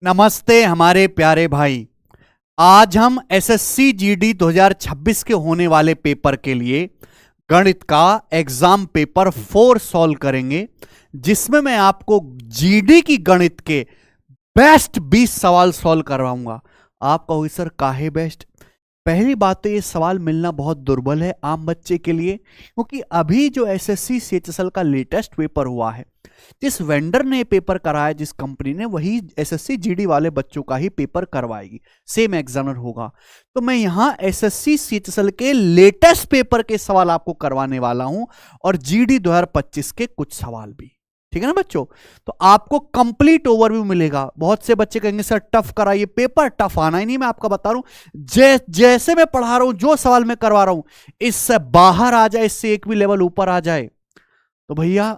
नमस्ते हमारे प्यारे भाई। आज हम एसएससी जीडी 2026 के होने वाले पेपर के लिए गणित का एग्जाम पेपर 4 सॉल्व करेंगे, जिसमें मैं आपको जीडी की गणित के बेस्ट 20 सवाल सॉल्व करवाऊंगा। आप कहोगे सर काहे बेस्ट? पहली बात तो ये सवाल मिलना बहुत दुर्बल है आम बच्चे के लिए, क्योंकि अभी जो एसएससी सीएचएसएल का लेटेस्ट पेपर हुआ है, जिस वेंडर ने पेपर कराया, जिस कंपनी ने, वही एसएससी जीडी वाले बच्चों का ही पेपर करवाएगी, सेम एग्जामिनर होगा। तो मैं यहां एसएससी सीएचएसएल के लेटेस्ट पेपर के सवाल आपको करवाने वाला हूं और जीडी 2025 के कुछ सवाल भी। ठीक है ना बच्चों? तो आपको कंप्लीट ओवरव्यू मिलेगा। बहुत से बच्चे कहेंगे सर टफ कराइए, पेपर टफ आना ही नहीं। मैं आपका बता रहा हूं, जैसे मैं पढ़ा रहा हूं, जो सवाल मैं करवा रहा हूं, इससे बाहर आ जाए, इससे एक भी लेवल ऊपर आ जाए तो भैया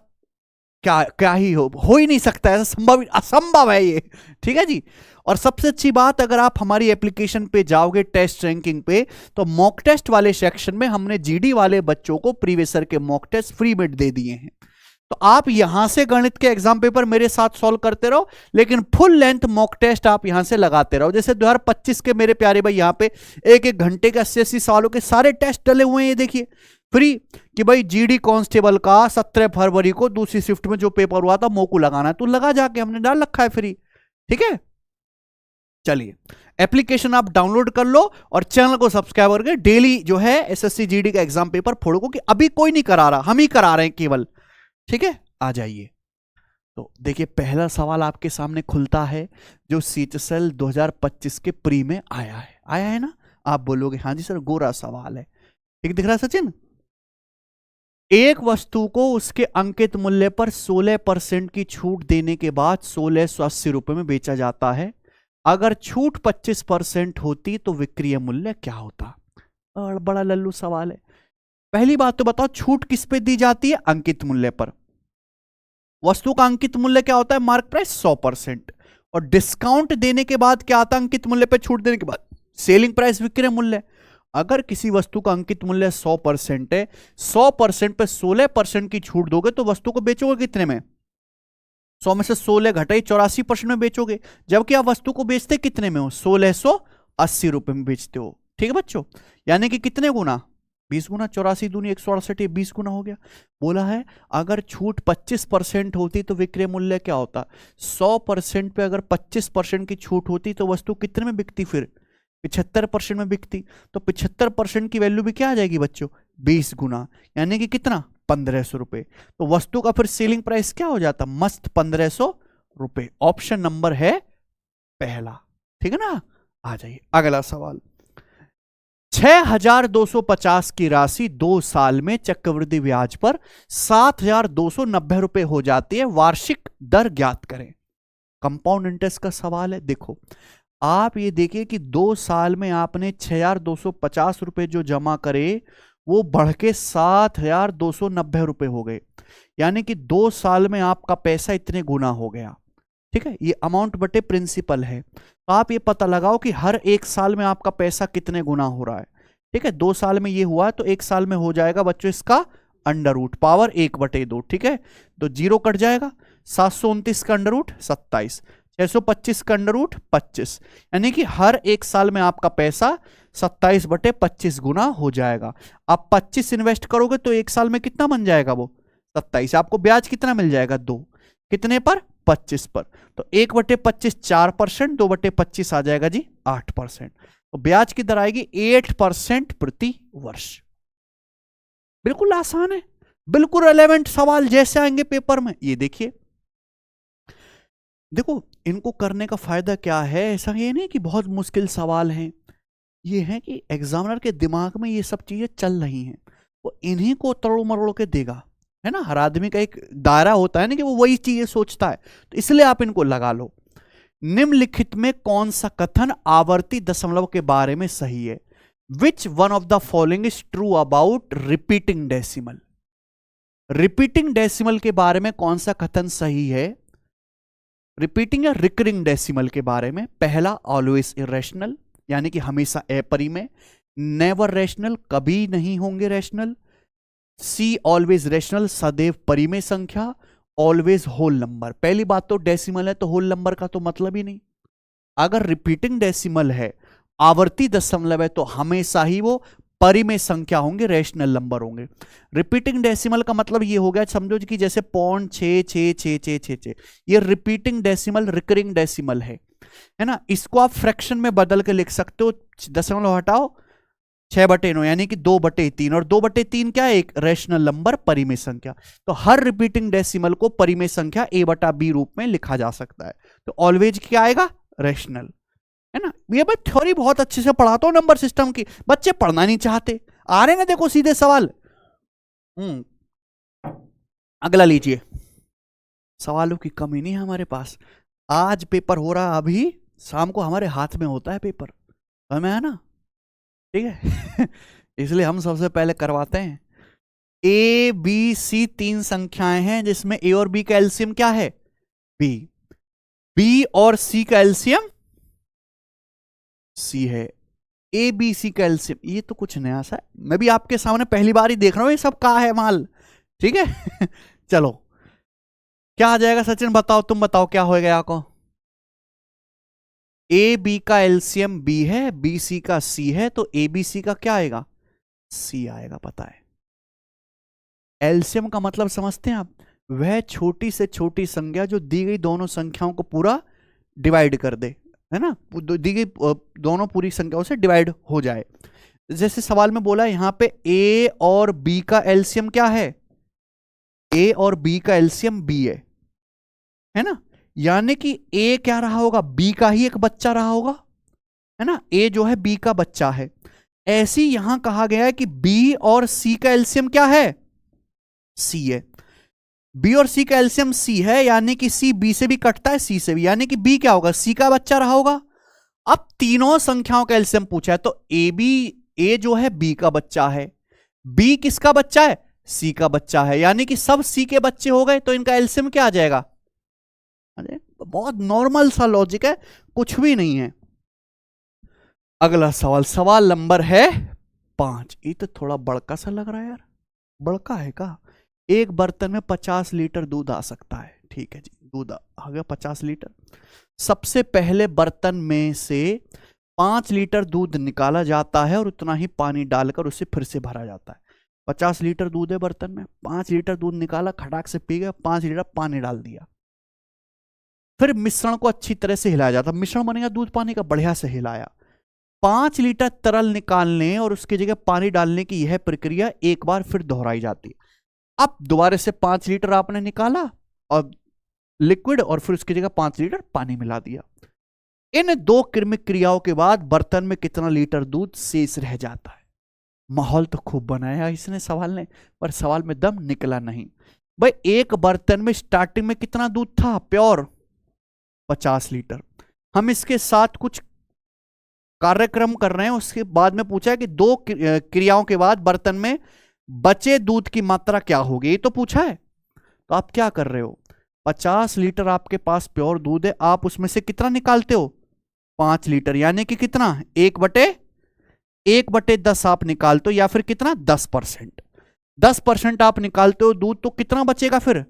क्या क्या ही हो ही नहीं सकता। ऐसा असंभव है ये। ठीक है जी। और सबसे अच्छी बात, अगर आप हमारी एप्लीकेशन पे जाओगे टेस्ट रैंकिंग पे, तो मॉक टेस्ट वाले सेक्शन में हमने जीडी वाले बच्चों को प्रीवियस ईयर के मॉक टेस्ट फ्री में दे दिए हैं। तो आप यहां से गणित के एग्जाम पेपर मेरे साथ सॉल्व करते रहो, लेकिन फुल लेंथ मॉक टेस्ट आप यहां से लगाते रहो। जैसे 2025 के मेरे प्यारे भाई यहां पे एक एक घंटे के 80-80 सवालों के सारे टेस्ट डले हुए हैं, ये देखिए फ्री, कि भाई जीडी कांस्टेबल का 17 फरवरी को दूसरी शिफ्ट में जो पेपर हुआ था मोकू लगाना है, तो लगा जाके, हमने डाल रखा है फ्री। ठीक है, चलिए एप्लीकेशन आप डाउनलोड कर लो और चैनल को सब्सक्राइब करके डेली जो है एसएससी जीडी का एग्जाम पेपर फोड़ो, कि अभी कोई नहीं करा रहा, हम ही करा रहे हैं केवल। ठीक है, आ जाइए। तो देखिए पहला सवाल आपके सामने खुलता है, जो सीएचएसएल 2025 के प्री में आया है ना। आप बोलोगे हाँ जी सर, गोरा सवाल है। ठीक दिख रहा है सचिन? एक वस्तु को उसके अंकित मूल्य पर 16% की छूट देने के बाद 1680 रुपए में बेचा जाता है। अगर छूट 25% होती तो विक्रय मूल्य क्या होता? और बड़ा लल्लू सवाल है। पहली बात तो बताओ, छूट किस पे दी जाती है? अंकित मूल्य पर। वस्तु का अंकित मूल्य क्या होता है? Mark price 100%। और डिस्काउंट देने के बाद क्या आता है? अंकित मूल्य पे छूट देने के बाद सेलिंग प्राइस, विक्रय मूल्य। अगर किसी वस्तु का अंकित मूल्य 100% है, 100% पे 16% की छूट दोगे तो वस्तु को बेचोगे कितने में? 100 में से 16 घटाई 84% में बेचोगे, जबकि आप वस्तु को बेचते कितने में हो? 1680 रुपए में बेचते हो। ठीक है बच्चों, यानी कि कितने गुना? 20 गुना। 84 दूनी 168, 20 गुना हो गया। बोला है अगर छूट 25% होती तो विक्रय मूल्य क्या होता? 100% पे अगर 25% की छूट होती तो वस्तु कितने में बिकती? फिर 75% में बिकती। तो 75% की वैल्यू भी क्या आ जाएगी बच्चों? 20 गुना, यानी कि कितना? 1500 रुपए। तो वस्तु का फिर सेलिंग प्राइस क्या हो जाता? मस्त 1500 रुपए। ऑप्शन नंबर है पहला। ठीक है ना? आ जाइए अगला सवाल। 6250 की राशि 2 साल में चक्रवृद्धि ब्याज पर 7290 रुपए हो जाती है। वार्षिक दर ज्ञात करें। कंपाउंड इंटरेस्ट का सवाल है। देखो आप ये देखिए कि 2 साल में आपने 6250 रुपए जो जमा करे, वो बढ़ के 7290 रुपए हो गए, यानी कि 2 साल में आपका पैसा इतने गुना हो गया। ठीक है, ये अमाउंट बटे प्रिंसिपल है। तो आप ये पता लगाओ कि हर 1 साल में आपका पैसा कितने गुना हो रहा है। ठीक है, 2 साल में ये हुआ तो 1 साल में हो जाएगा बच्चों इसका अंडर रूट, पावर 1/2। ठीक है, तो 0 कट जाएगा। 729 का अंडर रूट 27, 625 का अंडर रूट 25, यानी कि हर 1 साल में आपका पैसा 27/25 गुना हो जाएगा। आप 25 इन्वेस्ट करोगे तो 1 साल में कितना बन जाएगा? वो 27। आपको ब्याज कितना मिल जाएगा? 2। कितने पर? 25 पर। तो 1/25 4%, 2/25 आ जाएगा जी 8%। तो ब्याज की दर आएगी 8% प्रति वर्ष। बिल्कुल आसान है, बिल्कुल रेलेवेंट सवाल जैसे आएंगे पेपर में। ये देखिए, देखो इनको करने का फायदा क्या है? ऐसा ये नहीं कि बहुत मुश्किल सवाल हैं, ये है कि एग्जामिनर के दिमाग में ये सब चीजें चल रही हैं, वो इन्हीं को तड़ो मरोड़ के देगा। है ना, हर आदमी का एक दायरा होता है ना कि वो वही चीजें सोचता है, तो इसलिए आप इनको लगा लो। निम्नलिखित में कौन सा कथन आवर्ती दशमलव के बारे में सही है? Which one of the following is true about repeating decimal? Repeating decimal के बारे में कौन सा कथन सही है? रिपीटिंग या रिकरिंग डेसिमल के बारे में। पहला, ऑलवेज इरेशनल, यानी कि हमेशा अपरिमेय। नेवर रैशनल, कभी नहीं होंगे रैशनल। सी, ऑलवेज रैशनल, सदैव परिमेय संख्या। Always whole number. पहली बात तो डेसिमल है तो होल नंबर का तो मतलब ही नहीं। अगर रिपीटिंग डेसिमल है, आवर्ती दशमलव है, तो हमेशा ही वो परिमेय संख्या होंगे, रेशनल नंबर होंगे। रिपीटिंग डेसिमल का मतलब ये हो गया, समझो कि जैसे 0.66666, ये रिपीटिंग डेसिमल रिकरिंग डेसिमल है ना। इसको आप फ्रैक्शन में बदल के लिख सकते हो, दशमलव हटाओ 6/9 यानी कि 2/3, और 2/3 क्या है, एक रेशनल नंबर, परिमेय संख्या। तो हर रिपीटिंग डेसिमल को परिमेय संख्या a/b रूप में लिखा जा सकता है। तो ऑलवेज क्या आएगा, रेशनल, है ना। ये मैं थ्योरी बहुत अच्छे से पढ़ाता हूं नंबर सिस्टम की, बच्चे पढ़ना नहीं चाहते। आ रहे हैं, देखो सीधे सवाल। अगला लीजिए, सवालों की कमी नहीं है हमारे पास। आज पेपर हो रहा, अभी शाम को हमारे हाथ में होता है पेपर, हमें है ना, ठीक है। इसलिए हम सबसे पहले करवाते हैं। ए बी सी 3 संख्याएं हैं जिसमें ए और बी का एलसीएम क्या है, बी। बी और सी का एलसीएम सी है। ए बी सी का एलसीएम, ये तो कुछ नया सा है, मैं भी आपके सामने पहली बार ही देख रहा हूं, ये सब का है माल, ठीक है। चलो क्या आ जाएगा सचिन, बताओ, तुम बताओ क्या होएगा आपको। ए बी का एलसीएम बी है, बी सी का सी है, तो ए बी सी का क्या आएगा, सी आएगा, पता है। एलसीएम का मतलब समझते हैं आप, वह छोटी से छोटी संख्या जो दी गई दोनों संख्याओं को पूरा डिवाइड कर दे, है ना, दी गई दोनों पूरी संख्याओं से डिवाइड हो जाए। जैसे सवाल में बोला यहां पे ए और बी का एलसीएम क्या है, ए और बी का एलसीएम बी है ना, यानी कि ए क्या रहा होगा, बी का ही एक बच्चा रहा होगा, है ना, ए जो है बी का बच्चा है। ऐसी यहां कहा गया है कि बी और सी का एलसीएम क्या है, सी है। बी और सी का एलसीएम सी है, यानी कि सी बी से भी कटता है, सी से भी, यानी कि बी क्या होगा, सी का बच्चा रहा होगा। अब तीनों संख्याओं का एलसीएम पूछा है, तो ए बी, ए जो है बी का बच्चा है, बी किसका बच्चा है, सी का बच्चा है, यानी कि सब सी के बच्चे हो गए, तो इनका एलसीएम क्या आ जाएगा। अरे बहुत नॉर्मल सा लॉजिक है, कुछ भी नहीं है। अगला सवाल, सवाल नंबर है 5। ये तो थोड़ा बड़का सा लग रहा है यार, बड़का है का। एक बर्तन में 50 लीटर दूध आ सकता है, ठीक है जी, दूध आ गया 50 लीटर। सबसे पहले बर्तन में से 5 लीटर दूध निकाला जाता है और उतना ही पानी डालकर उसे फिर से भरा जाता है। 50 लीटर दूध है बर्तन में, 5 लीटर दूध निकाला, खटाक से पी गया, 5 लीटर पानी डाल दिया। फिर मिश्रण को अच्छी तरह से हिलाया जाता, मिश्रण बनेगा दूध पानी का, बढ़िया से हिलाया। 5 लीटर तरल निकालने और उसकी जगह पानी डालने की यह प्रक्रिया एक बार फिर दोहराई जाती है। अब दोबारा से 5 लीटर आपने निकाला और लिक्विड, और फिर उसकी जगह 5 लीटर पानी मिला दिया। इन 2 क्रमिक क्रियाओं के बाद बर्तन में कितना लीटर दूध शेष रह जाता है। माहौल तो खूब बनाया इसने सवाल ने, पर सवाल में दम निकला नहीं। भाई एक बर्तन में स्टार्टिंग में कितना दूध था, प्योर 50 लीटर। हम इसके साथ कुछ कार्यक्रम कर रहे हैं, उसके बाद में पूछा है कि 2 क्रियाओं के बाद बर्तन में बचे दूध की मात्रा क्या होगी, ये तो पूछा है। तो आप क्या कर रहे हो, 50 लीटर आपके पास प्योर दूध है, आप उसमें से कितना निकालते हो, 5 लीटर, यानी कि कितना, 1/10 आप निकालते हो, या फिर कितना 10%। 10% आप निकालते हो दूध, तो कितना बचेगा फिर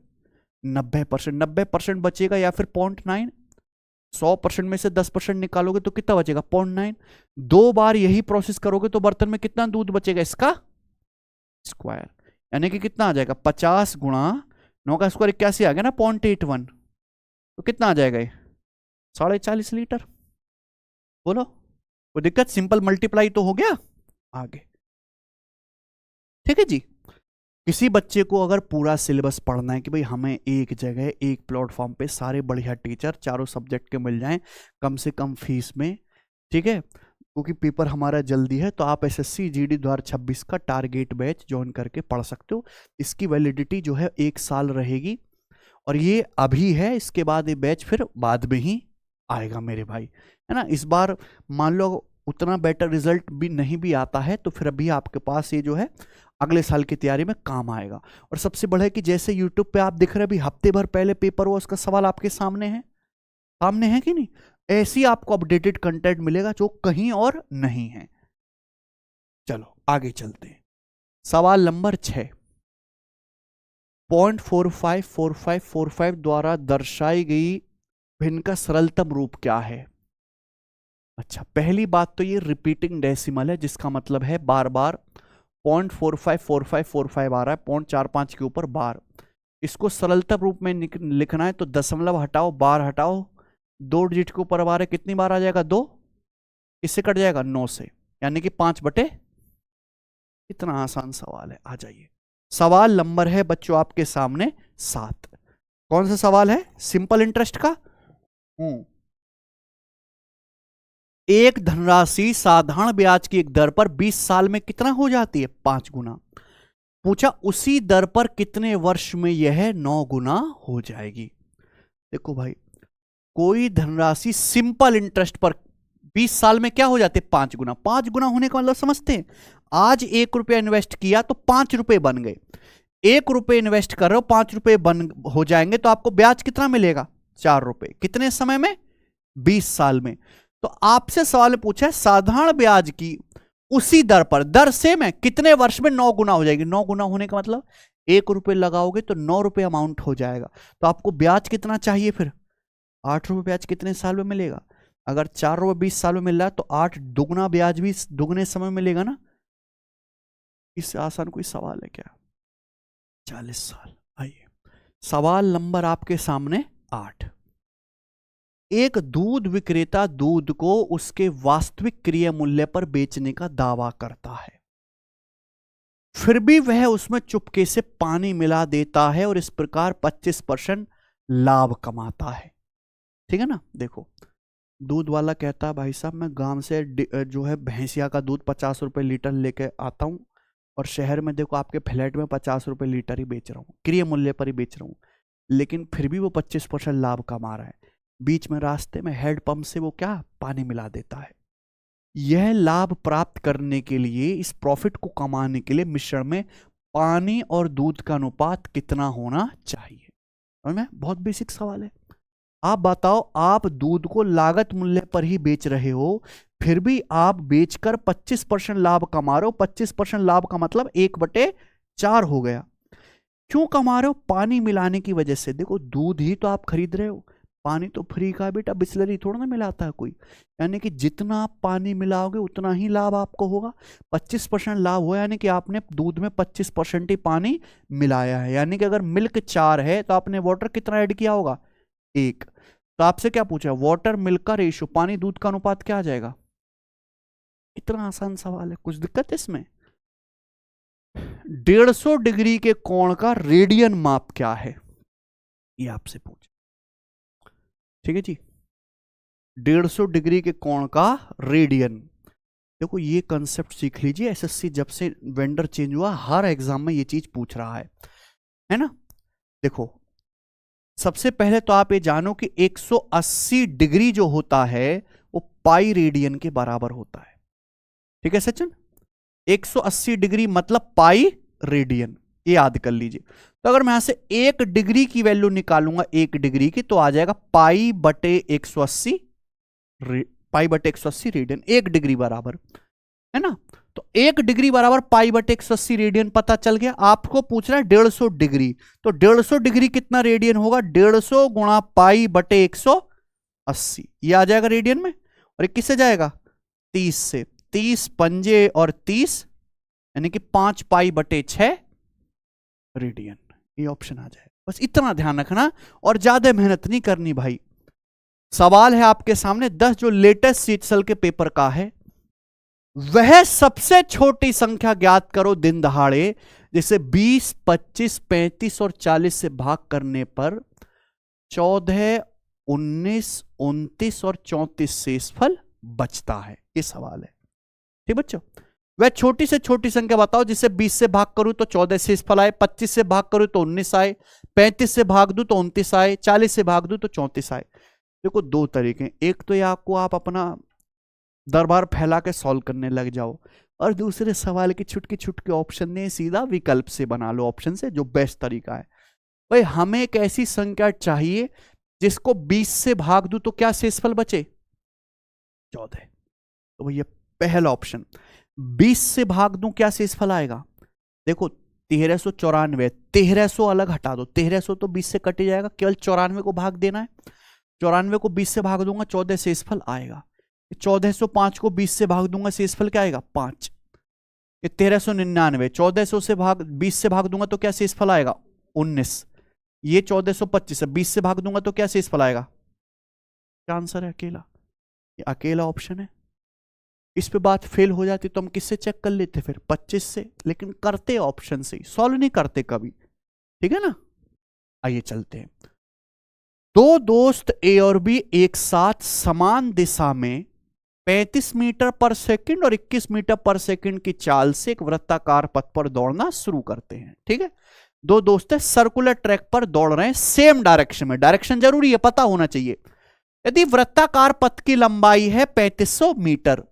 90%। 90% बचेगा, या फिर 0.9। 100% में से 10% निकालोगे तो कितना बचेगा, 0.9। 2 बार यही प्रोसेस करोगे तो बर्तन में कितना दूध बचेगा, इसका स्क्वायर, यानी कि कितना आ जाएगा, 50 गुणा 9 का स्क्वायर 81 आ गया ना, 0.81। तो कितना आ जाएगा ये, 40.5 लीटर। बोलो कोई दिक्कत, सिंपल मल्टीप्लाई तो हो गया आगे, ठीक है जी। किसी बच्चे को अगर पूरा सिलेबस पढ़ना है कि भाई हमें एक जगह एक प्लेटफॉर्म पे सारे बढ़िया टीचर चारों सब्जेक्ट के मिल जाएं कम से कम फीस में, ठीक है, क्योंकि पेपर हमारा जल्दी है, तो आप एसएससी जीडी 2026 का टारगेट बैच ज्वाइन करके पढ़ सकते हो। इसकी वैलिडिटी जो है 1 साल रहेगी, और ये अभी है, इसके बाद ये बैच फिर बाद में ही आएगा मेरे भाई, है ना। इस बार मान लो उतना बेटर रिजल्ट भी नहीं भी आता है, तो फिर अभी आपके पास ये जो है अगले साल की तैयारी में काम आएगा। और सबसे बड़ा है कि जैसे यूट्यूब पे आप दिख रहे, अभी हफ्ते भर पहले पेपर हुआ, उसका सवाल आपके सामने है कि नहीं, ऐसी आपको अपडेटेड कंटेंट मिलेगा जो कहीं और नहीं है। चलो आगे चलते हैं, सवाल नंबर 6। 0.454545 द्वारा दर्शाई गई भिन्न का सरलतम रूप क्या है। अच्छा, पहली बात तो ये रिपीटिंग डेसिमल है, जिसका मतलब है बार बार 0.454545 आ रहा है, 0.45 के ऊपर बार। इसको सरलता रूप में लिखना है तो दशमलव हटाओ, बार हटाओ, 2 डिजिट के ऊपर बार है, कितनी बार आ जाएगा? 2। इससे कट जाएगा 9 से, यानी कि 5/। इतना आसान सवाल है। आ जाइए, सवाल नंबर है बच्चों आपके सामने 7। कौन सा सवाल है? सिंपल इंटरेस्ट का। एक धनराशि साधारण ब्याज की एक दर पर 20 साल में कितना हो जाती है? 5 गुना। पूछा उसी दर पर कितने वर्ष में यह 9 गुना हो जाएगी। देखो भाई, कोई धनराशि सिंपल इंटरेस्ट पर 20 साल में क्या हो जाते? 5 गुना। 5 गुना होने का मतलब समझते हैं? आज 1 रुपया इन्वेस्ट किया तो 5 रुपए बन गए। 1 रुपए इन्वेस्ट कर रहे हो, 5 रुपए बन हो जाएंगे, तो आपको ब्याज कितना मिलेगा? 4 रुपए। कितने समय में? 20 साल में। तो आपसे सवाल पूछा है साधारण ब्याज की उसी दर पर, दर सेम है, कितने वर्ष में 9 गुना हो जाएगी। 9 गुना होने का मतलब 1 रुपए लगाओगे तो 9 रुपए अमाउंट हो जाएगा। तो आपको ब्याज कितना चाहिए फिर? 8 रुपए ब्याज कितने साल में मिलेगा? अगर 4 रुपए 20 साल में मिल रहा है तो 8 दुगना ब्याज भी दुगने समय में मिलेगा ना। इससे आसान कोई सवाल है क्या? 40 साल। आइए, सवाल नंबर आपके सामने 8। एक दूध विक्रेता दूध को उसके वास्तविक क्रय मूल्य पर बेचने का दावा करता है, फिर भी वह उसमें चुपके से पानी मिला देता है और इस प्रकार 25% लाभ कमाता है। ठीक है ना। देखो, दूध वाला कहता है भाई साहब मैं गांव से जो है भैंसिया का दूध 50 रुपए लीटर लेके आता हूं, और शहर में देखो आपके फ्लैट में 50 रुपए लीटर ही बेच रहा हूं, क्रय मूल्य पर ही बेच रहा हूं, लेकिन फिर भी वो 25% लाभ कमा रहा है। बीच में रास्ते में हेड पंप से वो क्या पानी मिला देता है। यह लाभ प्राप्त करने के लिए, इस प्रॉफिट को कमाने के लिए मिश्रण में पानी और दूध का अनुपात कितना होना चाहिए? समझ में? बहुत बेसिक सवाल है। आप बताओ, आप दूध को लागत मूल्य पर ही बेच रहे हो, फिर भी आप बेचकर 25% लाभ कमा रहे हो। 25% लाभ का मतलब 1/4 हो गया। क्यों कमा रहे हो? पानी मिलाने की वजह से। देखो, दूध ही तो आप खरीद रहे हो, पानी तो फ्री का है बेटा, बिस्लरी थोड़ा ना मिलाता है कोई। यानी कि जितना आप पानी मिलाओगे उतना ही लाभ आपको होगा। 25% लाभ हुआ, यानी कि आपने दूध में 25% ही पानी मिलाया है। यानी कि अगर मिल्क 4 है तो आपने वाटर कितना ऐड किया होगा? 1। तो आपसे क्या पूछा? वाटर मिल्क का रेशियो, पानी दूध का अनुपात क्या आ जाएगा? इतना आसान सवाल है, कुछ दिक्कत है इसमें? 150 डिग्री के कोण का रेडियन माप क्या है, ये आपसे पूछा। ठीक है जी, 150 डिग्री के कोण का रेडियन। देखो, ये कंसेप्ट सीख लीजिए, एसएससी जब से वेंडर चेंज हुआ हर एग्जाम में ये चीज पूछ रहा है ना। देखो, सबसे पहले तो आप ये जानो कि 180 डिग्री जो होता है वो पाई रेडियन के बराबर होता है। ठीक है सचिन? 180 डिग्री मतलब पाई रेडियन, ये याद कर लीजिए। तो अगर मैं यहां से 1 डिग्री की वैल्यू निकालूंगा, 1 डिग्री की, तो आ जाएगा पाई बटे 180, पाई बटे 180 रेडियन। 1 डिग्री बराबर है ना। तो 1 डिग्री बराबर पाई बटे 180 रेडियन पता चल गया। आपको पूछ रहा है 150 डिग्री, तो 150 डिग्री कितना रेडियन होगा? 150 गुणा पाई बटे 180, ये आ जाएगा रेडियन में। और किससे जाएगा? 30 से। 30 पंजे और 30, यानी कि 5 पाई बटे 6 रेडियन, ये ऑप्शन आ जाए। बस इतना ध्यान रखना और ज्यादा मेहनत नहीं करनी भाई। सवाल है आपके सामने 10 जो लेटेस्ट सीटसल के पेपर का है, वह सबसे छोटी संख्या ज्ञात करो दिन दहाड़े जिसे 20, 25, 35 और 40 से भाग करने पर 14, 19, 29 और 34 शेषफल बचता है। ये सवाल है। ठीक बच्चों, वह छोटी से छोटी संख्या बताओ जिसे 20 से भाग करूं तो 14 शेषफल आए, 25 से भाग करूं तो 19 आए, 35 से भाग दूं तो 29 आए, 40 से भाग दूं तो 34 आए। देखो, 2 तरीके, एक तो ये आपको आप अपना दरबार फैला के सॉल्व करने लग जाओ, और दूसरे सवाल की छुटकी छुटके ऑप्शन ने सीधा विकल्प से बना लो, ऑप्शन से, जो बेस्ट तरीका है। भाई, हमें एक ऐसी संख्या चाहिए जिसको 20 से भाग दूं तो क्या शेषफल बचे? 14। तो भैया पहला ऑप्शन, 20 से भाग दूं क्या शेषफल आएगा? देखो, 1394, 1300 अलग हटा दो, 1300 तो 20 से कट ही जाएगा, केवल 94 को भाग देना है। 94 को 20 से भाग दूंगा, 14 शेषफल आएगा। 1405 को 20 से भाग दूंगा, शेषफल क्या आएगा 5। ये 1399, 1400 से 20 से भाग दूंगा तो क्या शेषफल आएगा 19। ये 1425 है, 20 से भाग दूंगा तो क्या शेषफल आएगा। क्या आंसर है अकेला, ये अकेला ऑप्शन है। इस पे बात फेल हो जाती तो हम किससे चेक कर लेते फिर 25 से, लेकिन करते ऑप्शन से, सॉल्व नहीं करते कभी, ठीक है ना। आइए चलते हैं। दो दोस्त ए और बी एक साथ समान दिशा में 35 मीटर पर सेकंड और 21 मीटर पर सेकंड की चाल से एक वृत्ताकार पथ पर दौड़ना शुरू करते हैं, ठीक है। दो दोस्त है सर्कुलर ट्रैक पर दौड़ रहे हैं सेम डायरेक्शन में, डायरेक्शन जरूरी है, पता होना चाहिए। यदि वृत्ताकार पथ की लंबाई है 3500 मीटर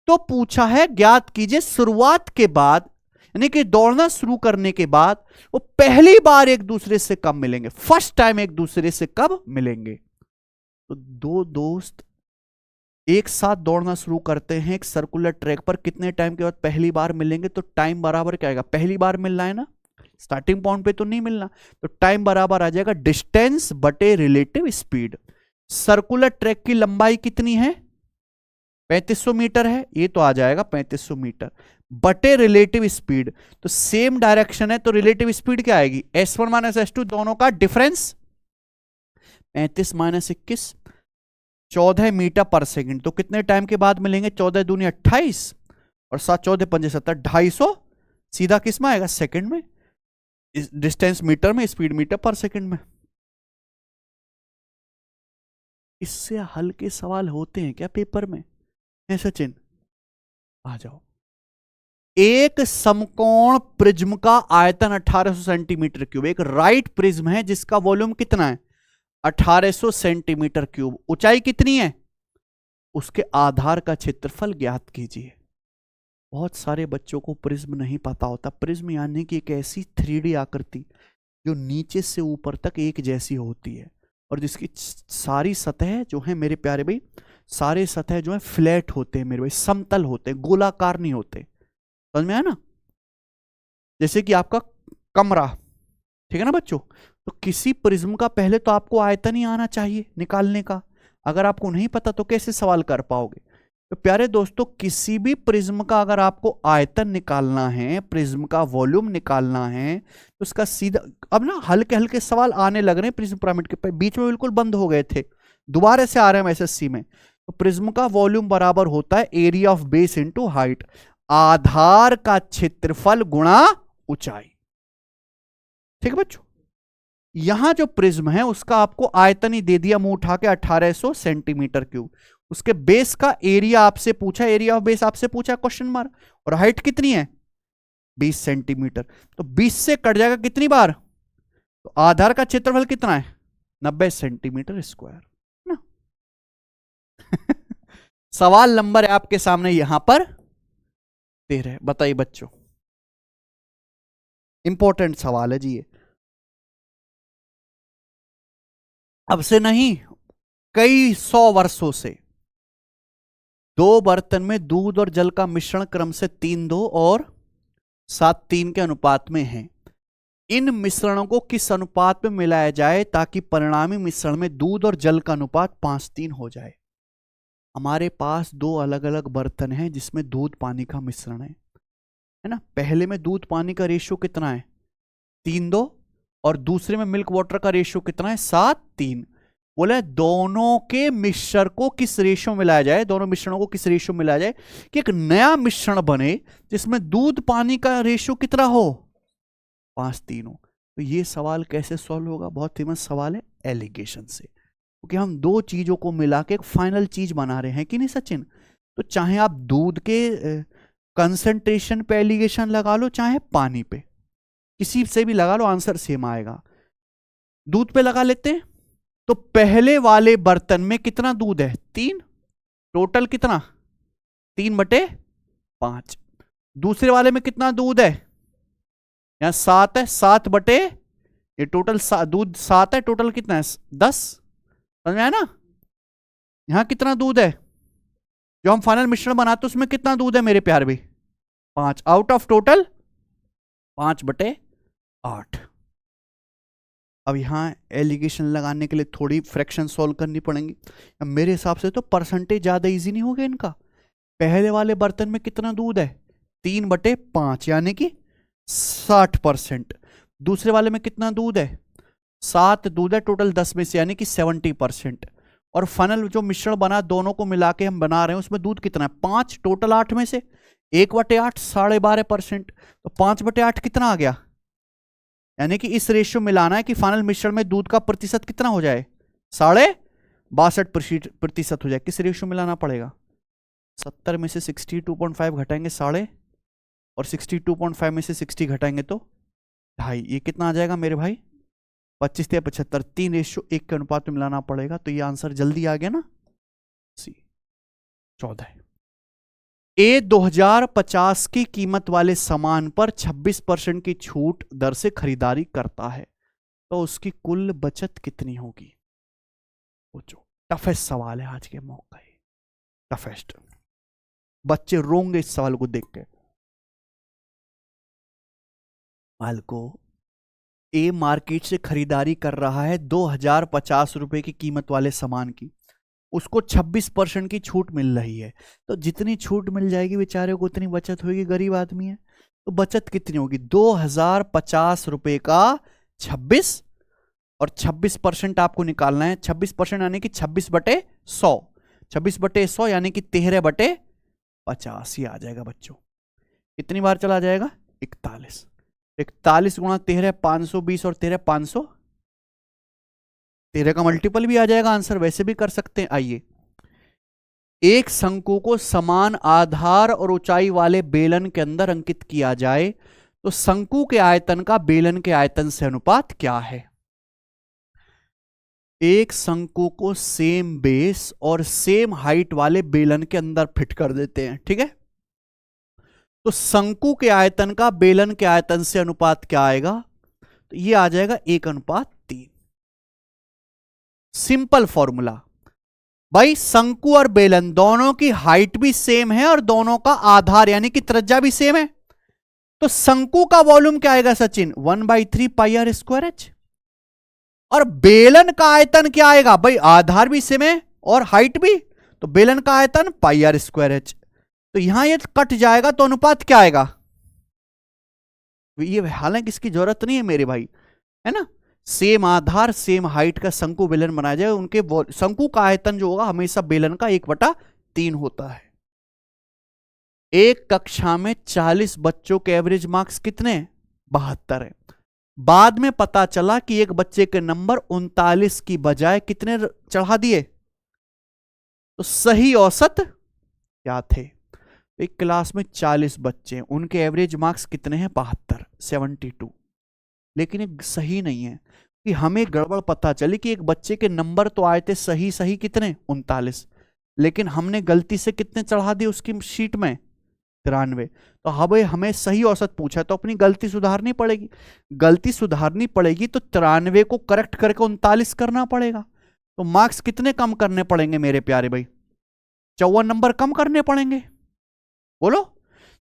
तो पूछा है ज्ञात कीजिए शुरुआत के बाद, यानी कि दौड़ना शुरू करने के बाद वो पहली बार एक दूसरे से कब मिलेंगे, फर्स्ट टाइम एक दूसरे से कब मिलेंगे। तो दो दोस्त एक साथ दौड़ना शुरू करते हैं एक सर्कुलर ट्रैक पर, कितने टाइम के बाद पहली बार मिलेंगे, तो टाइम बराबर क्या आएगा, पहली बार मिलना है ना, स्टार्टिंग पॉइंट पे तो नहीं मिलना, तो टाइम बराबर आ जाएगा डिस्टेंस बटे रिलेटिव स्पीड। सर्कुलर ट्रैक की लंबाई कितनी है 3500 मीटर है, ये तो आ जाएगा 3500 मीटर बटे रिलेटिव स्पीड, तो सेम डायरेक्शन है तो रिलेटिव स्पीड क्या आएगी s1 माइनस s2 दोनों का डिफरेंस, 35 माइनस 21 14 मीटर पर सेकंड, तो कितने टाइम के बाद मिलेंगे, 14 दूनी 28 और 7 14 पंजे 70 250, सीधा किस में आएगा सेकंड में, डिस्टेंस मीटर में, स्पीड मीटर पर सेकंड में। इससे हल्के सवाल होते हैं क्या पेपर में, है सचिन, आ जाओ। एक समकोण प्रिज्म का आयतन 1800 सेंटीमीटर क्यूब, एक राइट प्रिज्म है जिसका वॉल्यूम कितना है 1800 सेंटीमीटर क्यूब, ऊंचाई कितनी है, उसके आधार का क्षेत्रफल ज्ञात कीजिए। बहुत सारे बच्चों को प्रिज्म नहीं पता होता। प्रिज्म यानी कि एक ऐसी 3D आकृति जो नीचे से ऊपर तक एक जैसी होती है और जिसकी सारी सतह जो है मेरे प्यारे भाई, सारे सतह जो है फ्लैट होते हैं मेरे भाई, समतल होते हैं, गोलाकार नहीं होते, समझ में आया ना। जैसे कि आपका कमरा, ठीक है ना बच्चों, तो किसी प्रिज्म का पहले तो आपको आयतन ही आना चाहिए निकालने का, अगर आपको नहीं पता तो कैसे सवाल कर पाओगे। तो प्यारे दोस्तों किसी भी प्रिज्म का अगर आपको आयतन निकालना है, प्रिज्म का वॉल्यूम निकालना है, तो उसका सीधा, अब ना हल्के हल्के सवाल आने लग रहे हैं प्रिज्म पिरामिड के, बीच में बिल्कुल बंद हो गए थे, दोबारा से आ रहे हैं एसएससी में। तो प्रिज्म का वॉल्यूम बराबर होता है area of base into height, आधार का क्षेत्रफल गुणा ऊंचाई, ठीक है बच्चों। यहां जो प्रिज्म है उसका आपको आयतन ही दे दिया मुंह उठा के 1800 सेंटीमीटर क्यूब, उसके बेस का एरिया आपसे पूछा, एरिया ऑफ बेस आपसे पूछा क्वेश्चन मार्क, और हाइट कितनी है 20 सेंटीमीटर, तो 20 से कट जाएगा कितनी बार, तो आधार का क्षेत्रफल कितना है 90 सेंटीमीटर स्क्वायर ना। सवाल नंबर है आपके सामने यहां पर 13, बताइए बच्चों, इंपॉर्टेंट सवाल है जी ये, अब से नहीं कई 100 वर्षों से। दो बर्तन में दूध और जल का मिश्रण क्रम से 3:2 और 7:3 के अनुपात में है। इन मिश्रणों को किस अनुपात में मिलाया जाए ताकि परिणामी मिश्रण में दूध और जल का अनुपात 5:3 हो जाए। हमारे पास दो अलग अलग बर्तन हैं जिसमें दूध पानी का मिश्रण है ना। पहले में दूध पानी का रेशियो कितना है 3:2 और दूसरे में मिल्क वाटर का रेशियो कितना है 7:3। बोले दोनों के मिश्रण को किस रेशियो में मिलाया जाए, दोनों मिश्रणों को किस रेशियो में मिलाया जाए कि एक नया मिश्रण बने जिसमें दूध पानी का रेशियो कितना हो 5:3 हो। तो ये सवाल कैसे सॉल्व होगा, बहुत फेमस सवाल है एलिगेशन से, क्योंकि हम दो चीजों को मिला के एक फाइनल चीज बना रहे हैं कि नहीं सचिन। तो चाहे आप दूध के कंसंट्रेशन पे एलिगेशन लगा लो, चाहे पानी पे, किसी से भी लगा लो आंसर सेम आएगा। दूध पे लगा लेते हैं, तो पहले वाले बर्तन में कितना दूध है 3, टोटल कितना 3/5। दूसरे वाले में कितना दूध है यहां 7 है, 7 बटे ये टोटल दूध 7 है, टोटल कितना है 10, समझ में आया ना। यहां कितना दूध है जो हम फाइनल मिश्रण बनाते उसमें कितना दूध है मेरे प्यार भी 5, आउट ऑफ टोटल 5/8। अब यहाँ एलिगेशन लगाने के लिए थोड़ी फ्रैक्शन सॉल्व करनी पड़ेंगी। अब मेरे हिसाब से तो परसेंटेज ज़्यादा इजी नहीं हो गया इनका। पहले वाले बर्तन में कितना दूध है, 3/5 यानी कि 60%। दूसरे वाले में कितना दूध है, 7 दूध है टोटल 10 में से यानी कि 70%। और फनल जो मिश्रण बना दोनों को मिला के हम बना रहे हैं उसमें दूध कितना है, 5 टोटल 8 में से 1/8 12.5%। तो 5/8 कितना आ गया, यानी कि इस रेशियो मिलाना है कि फाइनल मिश्रण में दूध का प्रतिशत कितना हो जाए, 62.5% हो जाए। किस रेशियो मिलाना पड़ेगा, 70 में से 62.5 घटाएंगे 6.5 और 62.5 में से 60 घटाएंगे तो 2.5। ये कितना आ जाएगा मेरे भाई, 25 या 75, 3:1 के अनुपात में मिलाना पड़ेगा। तो ये आंसर जल्दी आ गया ना, सी 14। ए 2050 की कीमत वाले सामान पर 26% की छूट दर से खरीदारी करता है तो उसकी कुल बचत कितनी होगी। सोचो, टफेस्ट सवाल है आज के मौका, टफेस्ट। बच्चे रोंगे इस सवाल को देख के। माल को ए मार्केट से खरीदारी कर रहा है 2050 रुपए की कीमत वाले सामान की, उसको 26% की छूट मिल रही है। तो जितनी छूट मिल जाएगी बेचारे को उतनी बचत होगी, गरीब आदमी है। तो बचत कितनी होगी, 2050 रुपए का 26 और 26% आपको निकालना है। 26% यानी कि 26/100, 26/100 यानी कि 13/50 ही आ जाएगा बच्चों। कितनी बार चला जाएगा, 41। 41 गुणा 13 520 और 13 500, 13 का मल्टीपल भी आ जाएगा आंसर, वैसे भी कर सकते हैं। आइए, एक शंकु को समान आधार और ऊंचाई वाले बेलन के अंदर अंकित किया जाए तो शंकु के आयतन का बेलन के आयतन से अनुपात क्या है। एक शंकु को सेम बेस और सेम हाइट वाले बेलन के अंदर फिट कर देते हैं, ठीक है। तो शंकु के आयतन का बेलन के आयतन से अनुपात क्या आएगा, तो ये आ जाएगा 1:3। सिंपल फॉर्मूला भाई, शंकु और बेलन दोनों की हाइट भी सेम है और दोनों का आधार यानी कि त्रिज्या भी सेम है। तो शंकु का वॉल्यूम क्या आएगा सचिन, 1/3 πr²h। और बेलन का आयतन क्या आएगा भाई, आधार भी सेम है और हाइट भी, तो बेलन का आयतन πr²h। तो यहां ये कट जाएगा तो अनुपात क्या आएगा, ये हालांकि इसकी जरूरत नहीं है मेरे भाई, है ना। सेम आधार सेम हाइट का शंकु बेलन बनाया जाए, उनके शंकु का आयतन जो होगा हमेशा बेलन का 1/3 होता है। एक कक्षा में 40 बच्चों के एवरेज मार्क्स कितने, 72 है। बाद में पता चला कि एक बच्चे के नंबर 39 की बजाय कितने चढ़ा दिए, तो सही औसत क्या थे। एक क्लास में 40 बच्चे हैं, उनके एवरेज मार्क्स कितने हैं, 72, 72। लेकिन एक सही नहीं है कि हमें गड़बड़ पता चली कि एक बच्चे के नंबर तो आए थे सही सही कितने, 39, लेकिन हमने गलती से कितने चढ़ा दिए उसकी शीट में, 93। तो हमें सही औसत पूछा तो अपनी गलती सुधारनी पड़ेगी। गलती सुधारनी पड़ेगी तो 93 को करेक्ट करके 39 करना पड़ेगा। तो मार्क्स कितने कम करने पड़ेंगे मेरे प्यारे भाई, 54 नंबर कम करने पड़ेंगे, बोलो।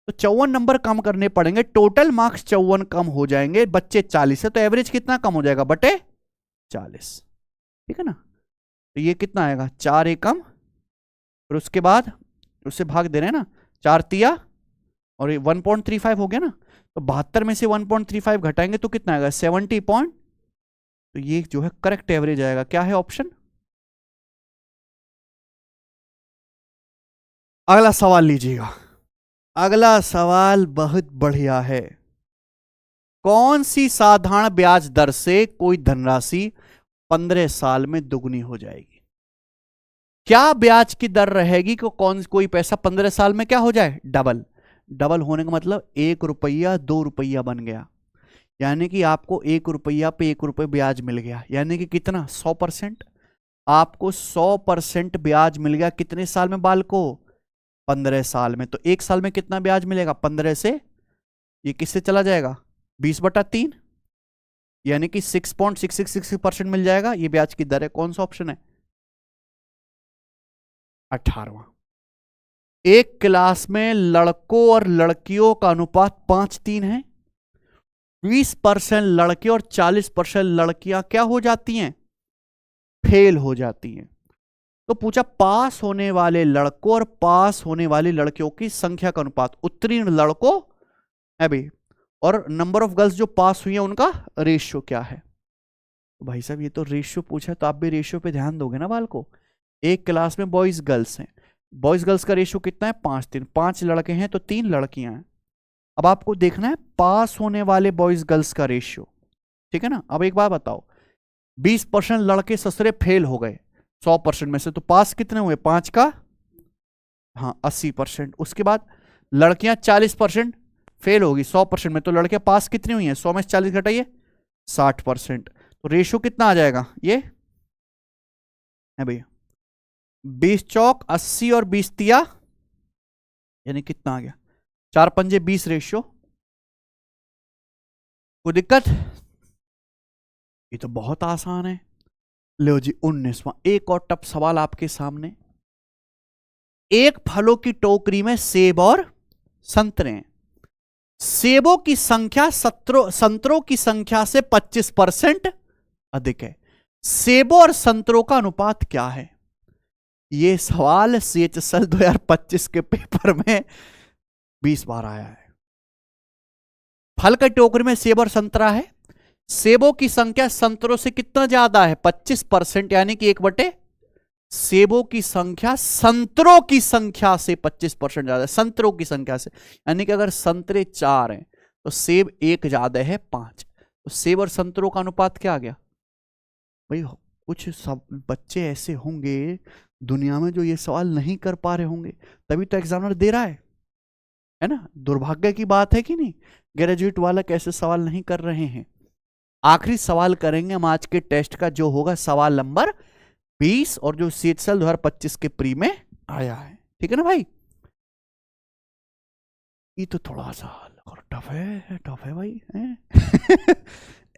तो 54 नंबर कम करने पड़ेंगे, टोटल मार्क्स 54 कम हो जाएंगे, बच्चे 40 है तो एवरेज कितना कम हो जाएगा, बटे 40, ठीक है ना। तो ये कितना आएगा, 4 एकम, फिर उसके बाद उससे भाग दे रहे हैं ना, 4 तिया और 1.35 हो गया ना। तो 72 में से 1.35 घटाएंगे तो कितना आएगा, 70 पॉइंट। तो ये जो है करेक्ट एवरेज आएगा, क्या है ऑप्शन। अगला सवाल लीजिएगा। अगला सवाल बहुत बढ़िया है। कौन सी साधारण ब्याज दर से कोई धनराशि 15 साल में दुगनी हो जाएगी। क्या ब्याज की दर रहेगी कि कोई पैसा 15 साल में क्या हो जाए, डबल। डबल होने का मतलब 1 रुपया 2 रुपया बन गया, यानी कि आपको 1 रुपया पे 1 रुपये ब्याज मिल गया, यानी कि कितना, 100%। आपको 100% ब्याज मिल गया कितने साल में बाल को, 15 साल में। तो 1 साल में कितना ब्याज मिलेगा, 15 से ये किससे चला जाएगा, 20/3, यानी कि 6.666% मिल जाएगा। ये ब्याज की दर है, कौन सा ऑप्शन है, 18वां। एक क्लास में लड़कों और लड़कियों का अनुपात 5:3 है 20% लड़के और 40% लड़कियां क्या हो जाती हैं, फेल हो जाती हैं। तो पूछा पास होने वाले लड़कों और पास होने वाली लड़कियों की संख्या का अनुपात, उत्तीर्ण लड़कों है भाई और नंबर ऑफ गर्ल्स जो पास हुई है उनका रेशियो क्या है। तो भाई साहब ये तो रेशियो पूछा, तो आप भी रेशियो पे ध्यान दोगे ना बाल को। एक क्लास में बॉयज गर्ल्स हैं, बॉयज गर्ल्स का रेशियो कितना है 5-3, 5 लड़के हैं तो 3 लड़कियां हैं। अब आपको देखना है पास होने वाले बॉयज गर्ल्स का रेशियो, ठीक है ना। अब एक बात बताओ, 20% लड़के ससुरे फेल हो गए 100% में से, तो पास कितने हुए 5 का, हाँ 80%। उसके बाद लड़कियां 40% फेल होगी 100% में, तो लड़कियां पास कितनी हुई हैं, 100 में से 40 घटाइए 60%। तो रेशियो कितना आ जाएगा, ये है भैया 20 चौक 80 और 20 तिया यानी कितना आ गया 4 पंजे 20 रेशियो। कोई दिक्कत, ये तो बहुत आसान है। लो जी 19वां, एक और टफ सवाल आपके सामने। एक फलों की टोकरी में सेब और संतरे हैं, सेबों की संख्या संतरों की संख्या से 25% अधिक है, सेबों और संतरों का अनुपात क्या है। यह सवाल CHSL 2025 के पेपर में 20 बार आया है। फल की टोकरी में सेब और संतरा है, सेबों की संख्या संतरों से कितना ज्यादा है 25%, यानी कि 1/, सेबों की संख्या संतरों की संख्या से 25% ज्यादा है, संतरों की संख्या से, यानी कि अगर संतरे 4 हैं तो सेब 1 ज्यादा है 5, तो सेब और संतरों का अनुपात क्या आ गया भाई। कुछ सब बच्चे ऐसे होंगे दुनिया में जो ये सवाल नहीं कर पा रहे होंगे, तभी तो एग्जामिनर दे रहा है ना। दुर्भाग्य की बात है कि नहीं, ग्रेजुएट वाला कैसे सवाल नहीं कर रहे हैं। आखिरी सवाल करेंगे हम आज के टेस्ट का, जो होगा सवाल नंबर 20 और जो CHSL 2025 के प्री में आया है, ठीक है ना भाई। ये तो थोड़ा सा टफ है भाई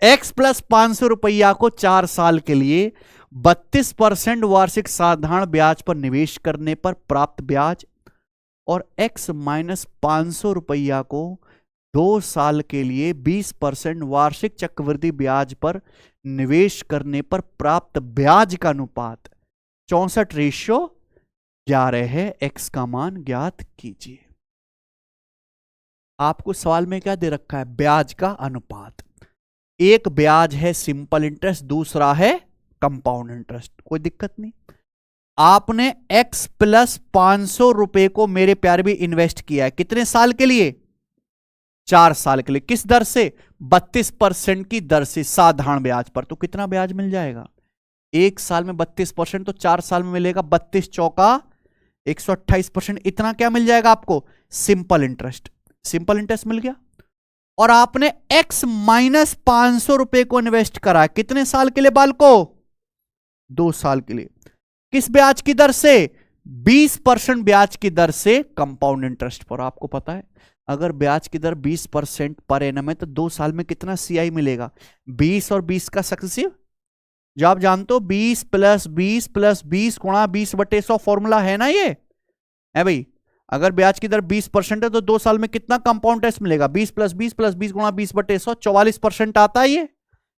X प्लस 500 रुपया को 4 साल के लिए 32% वार्षिक साधारण ब्याज पर निवेश करने पर प्राप्त ब्याज, और X माइनस 500 रुपया को 2 साल के लिए 20% वार्षिक चक्रवृद्धि ब्याज पर निवेश करने पर प्राप्त ब्याज का अनुपात 64:11 है। X का मान ज्ञात कीजिए। आपको सवाल में क्या दे रखा है, ब्याज का अनुपात। एक ब्याज है सिंपल इंटरेस्ट, दूसरा है कंपाउंड इंटरेस्ट, कोई दिक्कत नहीं। आपने X प्लस 500 रुपए को मेरे प्यारे भी इन्वेस्ट किया है, कितने साल के लिए 4 साल के लिए, किस दर से 32% की दर से साधारण ब्याज पर, तो कितना ब्याज मिल जाएगा 1 साल में 32%, तो 4 साल में मिलेगा 32 चौका 128%, इतना क्या मिल जाएगा आपको सिंपल इंटरेस्ट। सिंपल इंटरेस्ट मिल गया। और आपने X माइनस 500 रुपए को इन्वेस्ट करा कितने साल के लिए बाल को 2 साल के लिए, किस ब्याज की दर से 20% ब्याज की दर से कंपाउंड इंटरेस्ट पर। आपको पता है अगर ब्याज की दर 20% पर एनम है तो 2 साल में कितना CI मिलेगा 20 और 20 का सक्सेसिव, जो आप जानते हो 20 प्लस 20 प्लस 20 गुणा 20/100 फॉर्मूला है ना, ये है भाई। अगर ब्याज की दर 20% है तो 2 साल में कितना कंपाउंड इंटरेस्ट मिलेगा 20 प्लस 20 प्लस 20 गुणा 20/100, 44% आता है ये,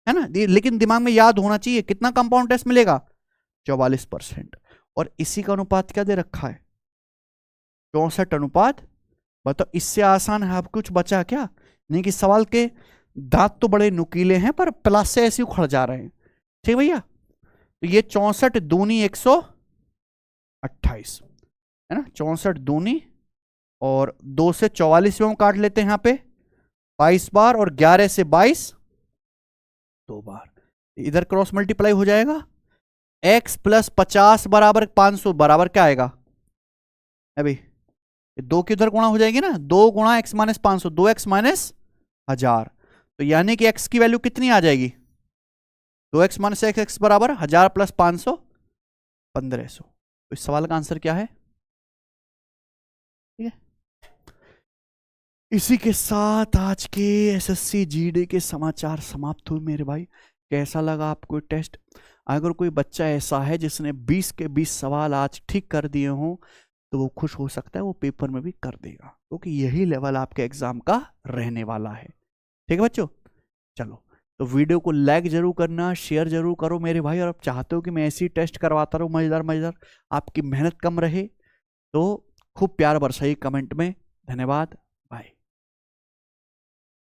है ना। लेकिन दिमाग में याद होना चाहिए कितना कंपाउंड इंटरेस्ट मिलेगा 44%। और इसी का अनुपात क्या दे रखा है 64 अनुपात। बताओ इससे आसान है, आप कुछ बचा क्या नहीं, कि सवाल के दांत तो बड़े नुकीले हैं पर प्लस से ऐसे उखड़ जा रहे हैं, ठीक भैया। तो ये 64 दूनी 128 है ना, 64 दूनी और 2 से 44 में काट लेते हैं यहाँ पे 22 बार, और 11 से 22 2 बार, इधर क्रॉस मल्टीप्लाई हो जाएगा। X प्लस 50 बराबर 500 बराबर क्या आएगा अभी 2 की उधर गुणा हो जाएगी ना, 2 गुणा X माइनस 500, 2X माइनस 1000, तो यानी कि X की वैल्यू कितनी आ जाएगी 2X माइनस X बराबर 1000 प्लस 500 1500। तो इस सवाल का आंसर क्या है, ठीक है। इसी के साथ आज के SSC GD के समाचार समाप्त हुए मेरे भाई। कैसा लगा आपको टेस्ट। अगर कोई बच्चा ऐसा है जिसने 20 के 20 सवाल आज ठीक कर दिए हों तो वो खुश हो सकता है, वो पेपर में भी कर देगा, क्योंकि यही लेवल आपके एग्जाम का रहने वाला है, ठीक है बच्चों। चलो, तो वीडियो को लाइक जरूर करना, शेयर जरूर करो मेरे भाई, और आप चाहते हो कि मैं ऐसी टेस्ट करवाता रहूँ मजेदार मजेदार, आपकी मेहनत कम रहे, तो खूब प्यार बरसाइए कमेंट में। धन्यवाद, बाय।